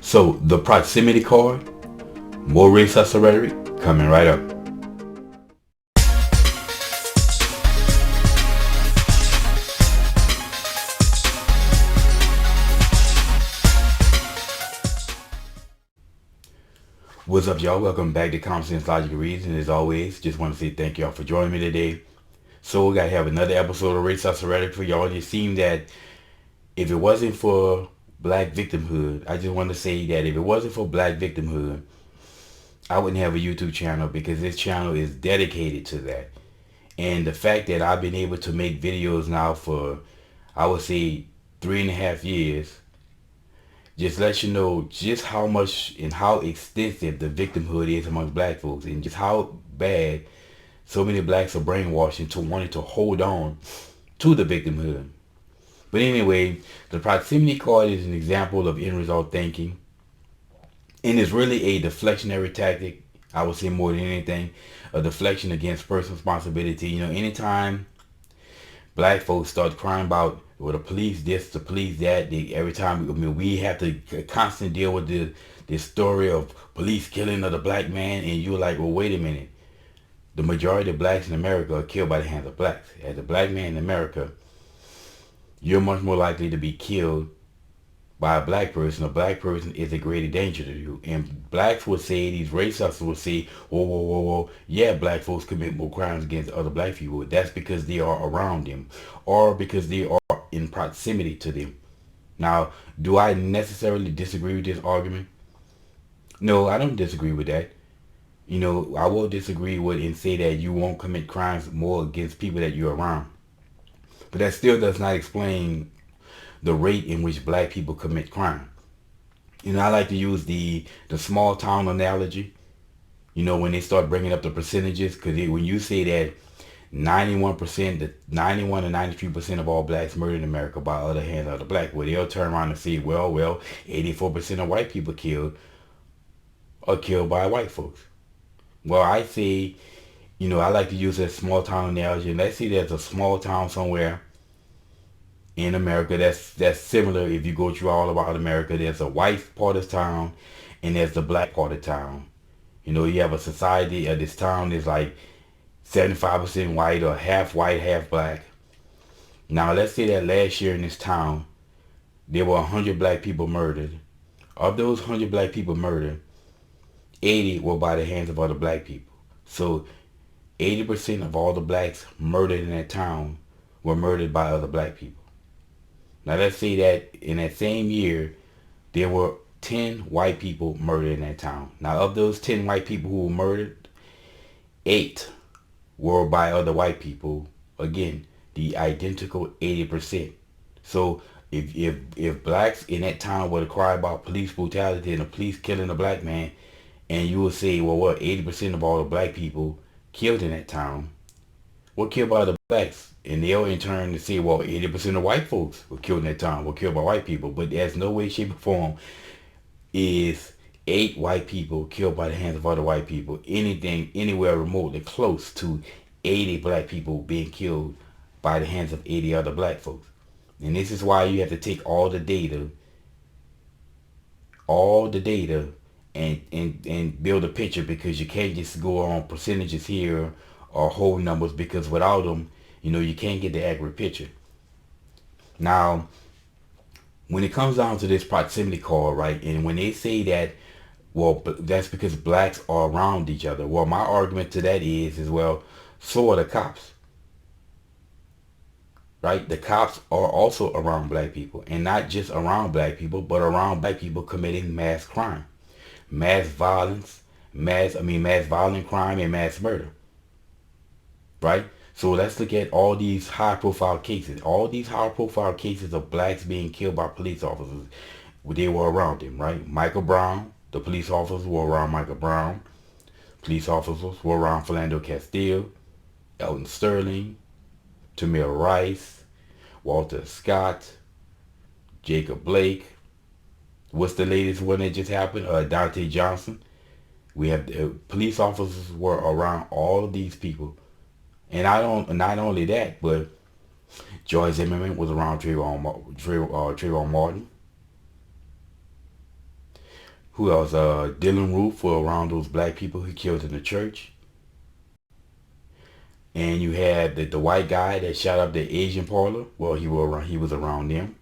So the proximity card, more racist rhetoric, coming right up. What's up, y'all? Welcome back to Common Sense Logic and Reason. As always, just want to say thank y'all for joining me today. So we gotta have another episode of Racist Rhetoric for y'all. It seemed that if it wasn't for black victimhood, I just want to say that if it wasn't for black victimhood, I wouldn't have a YouTube channel because this channel is dedicated to that. And the fact that I've been able to make videos now for, I would say, 3.5 years, just lets you know just how much and how extensive the victimhood is amongst black folks, and just how bad so many blacks are brainwashed into wanting to hold on to the victimhood. But anyway, the proximity card is an example of end result thinking, and it's really a deflectionary tactic. I would say more than anything, a deflection against personal responsibility. Anytime black folks start crying about, well, the police this, the police that, every time we have to constantly deal with this story of police killing of the black man, and you're like, well, wait a minute. The majority of blacks in America are killed by the hands of blacks. As a black man in America, you're much more likely to be killed by a black person. A black person is a greater danger to you. And blacks would say, these racists would say, whoa, whoa, whoa, whoa, yeah, black folks commit more crimes against other black people. That's because they are around them, or because they are in proximity to them. Now, do I necessarily disagree with this argument? No, I don't disagree with that. I will disagree with and say that you won't commit crimes more against people that you're around. But that still does not explain the rate in which black people commit crime. I like to use the small town analogy. When they start bringing up the percentages, because when you say that 91%, 91 to 93% of all blacks murdered in America by other hands of the black, well, they'll turn around and say, well, 84% of white people killed are killed by white folks. Well, I say, I like to use that small town analogy. Let's say there's a small town somewhere in America that's similar. If you go through all about America, there's a white part of town and there's the black part of town. You have a society of this town is like 75% white, or half white, half black. Now let's say that last year in this town there were 100 black people murdered. Of those 100 black people murdered, 80 were by the hands of other black people. So 80% of all the blacks murdered in that town were murdered by other black people. Now let's say that in that same year, there were 10 white people murdered in that town. Now of those 10 white people who were murdered, 8 were by other white people. Again, the identical 80%. So if blacks in that town were to cry about police brutality and the police killing a black man, and you would say, well, what, 80% of all the black people killed in that town were killed by the blacks. And they'll in turn to say, well, 80% of white folks were killed in that town, were killed by white people. But there's no way, shape, or form is 8 white people killed by the hands of other white people anything anywhere remotely close to 80 black people being killed by the hands of 80 other black folks. And this is why you have to take all the data, and build a picture, because you can't just go on percentages here or whole numbers, because without them, you can't get the accurate picture. Now, when it comes down to this proximity card, right, and when they say that, well, that's because blacks are around each other. Well, my argument to that is well, so are the cops. Right? The cops are also around black people, and not just around black people, but around black people committing mass crime, mass violence, mass violent crime, and mass murder. Right? So let's look at all these high profile cases. All these high profile cases of blacks being killed by police officers. They were around them, right? Michael Brown, the police officers were around Michael Brown. Police officers were around Philando Castile, Elton Sterling, Tamir Rice, Walter Scott, Jacob Blake. What's the latest one that just happened? Dante Johnson. We have police officers were around all of these people. And not only that, but George Zimmerman was around Trayvon Martin. Who else? Dylan Roof for around those black people he killed in the church. And you had the white guy that shot up the Asian parlor. Well, he was around them.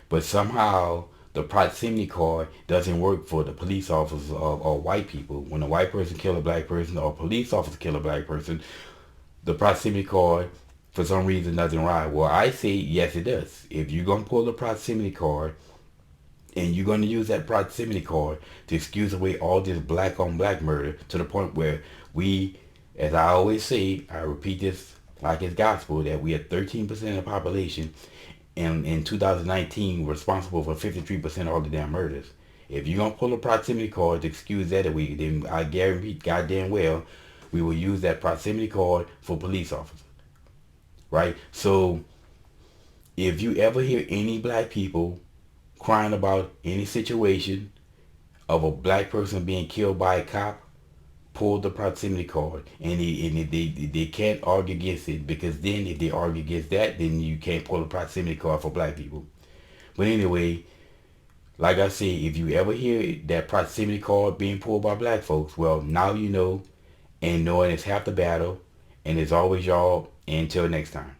But somehow the proximity card doesn't work for the police officers or white people. When a white person kill a black person or a police officer kill a black person, the proximity card for some reason doesn't ride. Well, I say yes, it does. If you're gonna pull the proximity card and you're gonna use that proximity card to excuse away all this black on black murder to the point where we, as I always say, I repeat this like it's gospel, that we are 13% of the population and in 2019 responsible for 53% of all the damn murders. If you're gonna pull a proximity card to excuse that away, then I guarantee goddamn well we will use that proximity card for police officers. Right? So if you ever hear any black people crying about any situation of a black person being killed by a cop, pull the proximity card, and they can't argue against it, because then if they argue against that, then you can't pull a proximity card for black people. But anyway, like I said, if you ever hear that proximity card being pulled by black folks, well, now you know, and knowing it's half the battle, and it's always y'all. Until next time.